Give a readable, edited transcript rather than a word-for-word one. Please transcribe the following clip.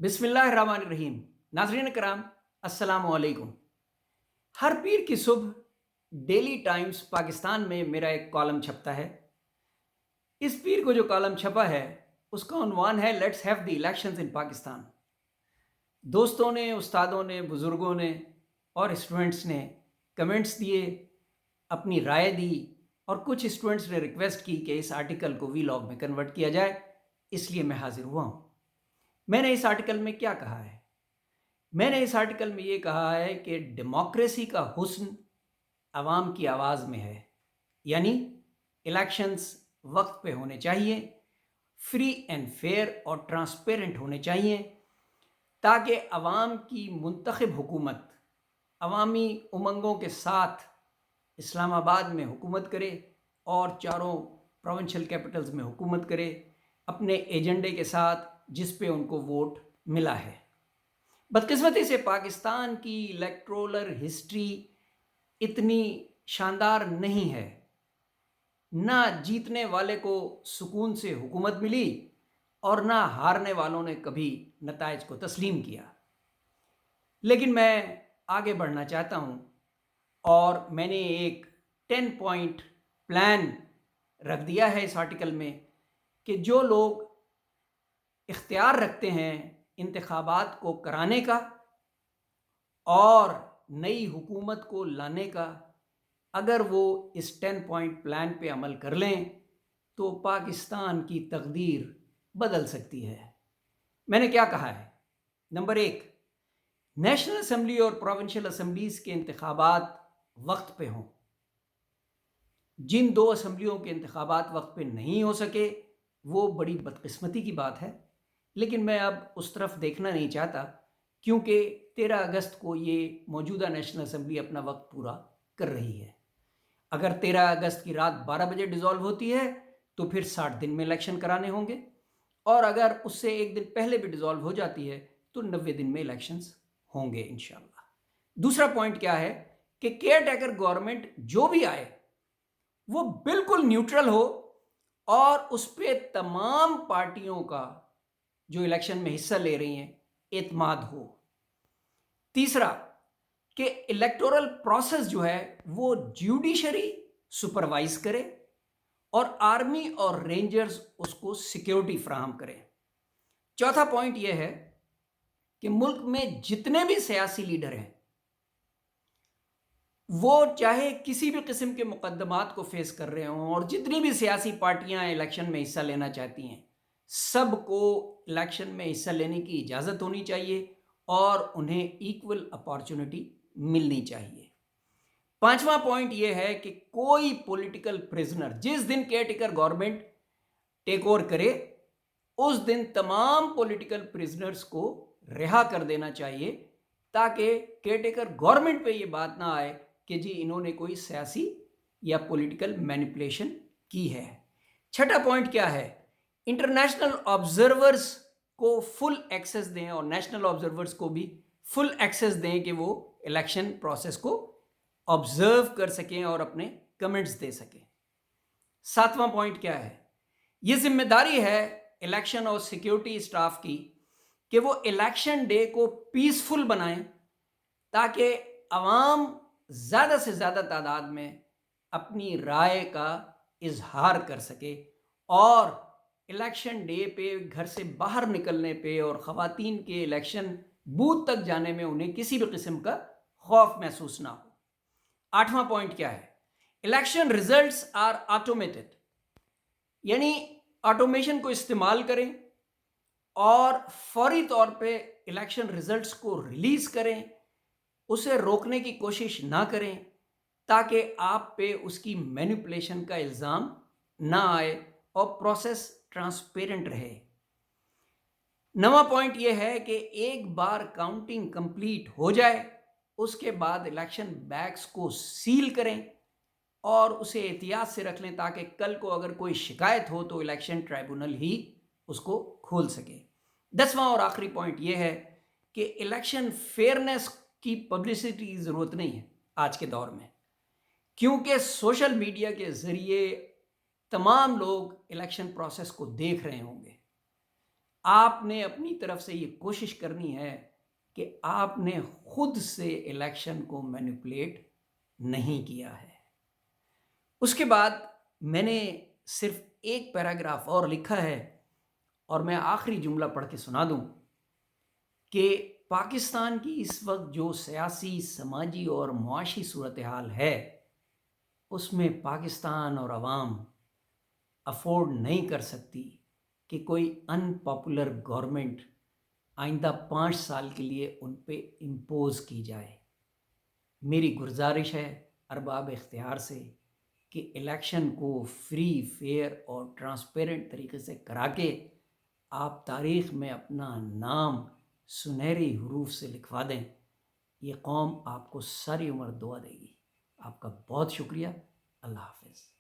بسم اللہ الرحمن الرحیم۔ ناظرین کرام، السلام علیکم۔ ہر پیر کی صبح ڈیلی ٹائمز پاکستان میں میرا ایک کالم چھپتا ہے۔ اس پیر کو جو کالم چھپا ہے اس کا عنوان ہے لیٹس ہیو دی الیکشنز ان پاکستان۔ دوستوں نے، استادوں نے، بزرگوں نے اور اسٹوڈنٹس نے کمنٹس دیے، اپنی رائے دی، اور کچھ اسٹوڈنٹس نے ریکویسٹ کی کہ اس آرٹیکل کو وی لاگ میں کنورٹ کیا جائے، اس لیے میں حاضر ہوا ہوں۔ میں نے اس آرٹیکل میں کیا کہا ہے؟ میں نے اس آرٹیکل میں یہ کہا ہے کہ ڈیموکریسی کا حسن عوام کی آواز میں ہے، یعنی الیکشنز وقت پہ ہونے چاہیے، فری اینڈ فیئر اور ٹرانسپیرنٹ ہونے چاہیے، تاکہ عوام کی منتخب حکومت عوامی امنگوں کے ساتھ اسلام آباد میں حکومت کرے اور چاروں پروونشل کیپٹلز میں حکومت کرے اپنے ایجنڈے کے ساتھ جس پہ ان کو ووٹ ملا ہے۔ بدقسمتی سے پاکستان کی الیکٹورل ہسٹری اتنی شاندار نہیں ہے، نہ جیتنے والے کو سکون سے حکومت ملی اور نہ ہارنے والوں نے کبھی نتائج کو تسلیم کیا۔ لیکن میں آگے بڑھنا چاہتا ہوں اور میں نے ایک 10 پوائنٹ پلان رکھ دیا ہے اس آرٹیکل میں کہ جو لوگ اختیار رکھتے ہیں انتخابات کو کرانے کا اور نئی حکومت کو لانے کا، اگر وہ اس 10 پوائنٹ پلان پہ عمل کر لیں تو پاکستان کی تقدیر بدل سکتی ہے۔ میں نے کیا کہا ہے؟ نمبر 1، نیشنل اسمبلی اور پروونشل اسمبلیز کے انتخابات وقت پہ ہوں۔ جن 2 اسمبلیوں کے انتخابات وقت پہ نہیں ہو سکے وہ بڑی بدقسمتی کی بات ہے، لیکن میں اب اس طرف دیکھنا نہیں چاہتا، کیونکہ 13 اگست کو یہ موجودہ نیشنل اسمبلی اپنا وقت پورا کر رہی ہے۔ اگر 13 اگست کی رات 12 بجے ڈیزالو ہوتی ہے تو پھر 60 دن میں الیکشن کرانے ہوں گے، اور اگر اس سے ایک دن پہلے بھی ڈیزالو ہو جاتی ہے تو 90 دن میں الیکشنز ہوں گے انشاءاللہ۔ دوسرا پوائنٹ کیا ہے کہ کیئر ٹیکر گورنمنٹ جو بھی آئے وہ بالکل نیوٹرل ہو اور اس پہ تمام پارٹیوں کا جو الیکشن میں حصہ لے رہی ہیں اعتماد ہو۔ تیسرا کہ الیکٹورل پروسیس جو ہے وہ جوڈیشری سپروائز کرے اور آرمی اور رینجرز اس کو سیکیورٹی فراہم کرے۔ چوتھا پوائنٹ یہ ہے کہ ملک میں جتنے بھی سیاسی لیڈر ہیں وہ چاہے کسی بھی قسم کے مقدمات کو فیس کر رہے ہوں، اور جتنی بھی سیاسی پارٹیاں الیکشن میں حصہ لینا چاہتی ہیں، سب کو الیکشن میں حصہ لینے کی اجازت ہونی چاہیے اور انہیں ایکول اپارچونٹی ملنی چاہیے۔ پانچواں پوائنٹ یہ ہے کہ کوئی پولیٹیکل پریزنر جس دن caretaker government take over کرے اس دن تمام پولیٹیکل پریزنرز کو رہا کر دینا چاہیے، تاکہ کیئر ٹیکر گورنمنٹ پہ یہ بات نہ آئے کہ جی انہوں نے کوئی سیاسی یا پولیٹیکل مینیپولیشن کی ہے۔ چھٹا پوائنٹ کیا ہے؟ انٹرنیشنل آبزرورز کو فل ایکسیس دیں اور نیشنل آبزرورز کو بھی فل ایکسیس دیں کہ وہ الیکشن پروسیس کو آبزرو کر سکیں اور اپنے کمنٹس دے سکیں۔ ساتواں پوائنٹ کیا ہے؟ یہ ذمہ داری ہے الیکشن اور سیکیورٹی اسٹاف کی کہ وہ الیکشن ڈے کو پیسفل بنائیں، تاکہ عوام زیادہ سے زیادہ تعداد میں اپنی رائے کا اظہار کر سکے، اور الیکشن ڈے پہ گھر سے باہر نکلنے پہ اور خواتین کے الیکشن بوتھ تک جانے میں انہیں کسی بھی قسم کا خوف محسوس نہ ہو۔ آٹھواں پوائنٹ کیا ہے؟ الیکشن ریزلٹس آر آٹومیٹڈ، یعنی آٹومیشن کو استعمال کریں اور فوری طور پہ الیکشن ریزلٹس کو ریلیز کریں، اسے روکنے کی کوشش نہ کریں تاکہ آپ پہ اس کی مینیپولیشن کا الزام نہ آئے اور پروسیس ٹرانسپیرنٹ رہے۔ نواں پوائنٹ یہ ہے کہ ایک بار کاؤنٹنگ کمپلیٹ ہو جائے اس کے بعد الیکشن بیگز کو سیل کریں اور اسے احتیاط سے رکھ لیں، تاکہ کل کو اگر کوئی شکایت ہو تو الیکشن ٹرائبونل ہی اس کو کھول سکے۔ 10واں اور آخری پوائنٹ یہ ہے کہ الیکشن فیئرنس کی پبلسٹی کی ضرورت نہیں ہے آج کے دور میں، کیونکہ سوشل میڈیا کے ذریعے تمام لوگ الیکشن پروسیس کو دیکھ رہے ہوں گے۔ آپ نے اپنی طرف سے یہ کوشش کرنی ہے کہ آپ نے خود سے الیکشن کو مینیپولیٹ نہیں کیا ہے۔ اس کے بعد میں نے صرف ایک پیراگراف اور لکھا ہے، اور میں آخری جملہ پڑھ کے سنا دوں کہ پاکستان کی اس وقت جو سیاسی، سماجی اور معاشی صورتحال ہے، اس میں پاکستان اور عوام افورڈ نہیں کر سکتی کہ کوئی ان پاپولر گورنمنٹ آئندہ 5 سال کے لیے ان پہ امپوز کی جائے۔ میری گزارش ہے ارباب اختیار سے کہ الیکشن کو فری، فیئر اور ٹرانسپیرنٹ طریقے سے کرا کے آپ تاریخ میں اپنا نام سنہری حروف سے لکھوا دیں۔ یہ قوم آپ کو ساری عمر دعا دے گی۔ آپ کا بہت شکریہ۔ اللہ حافظ۔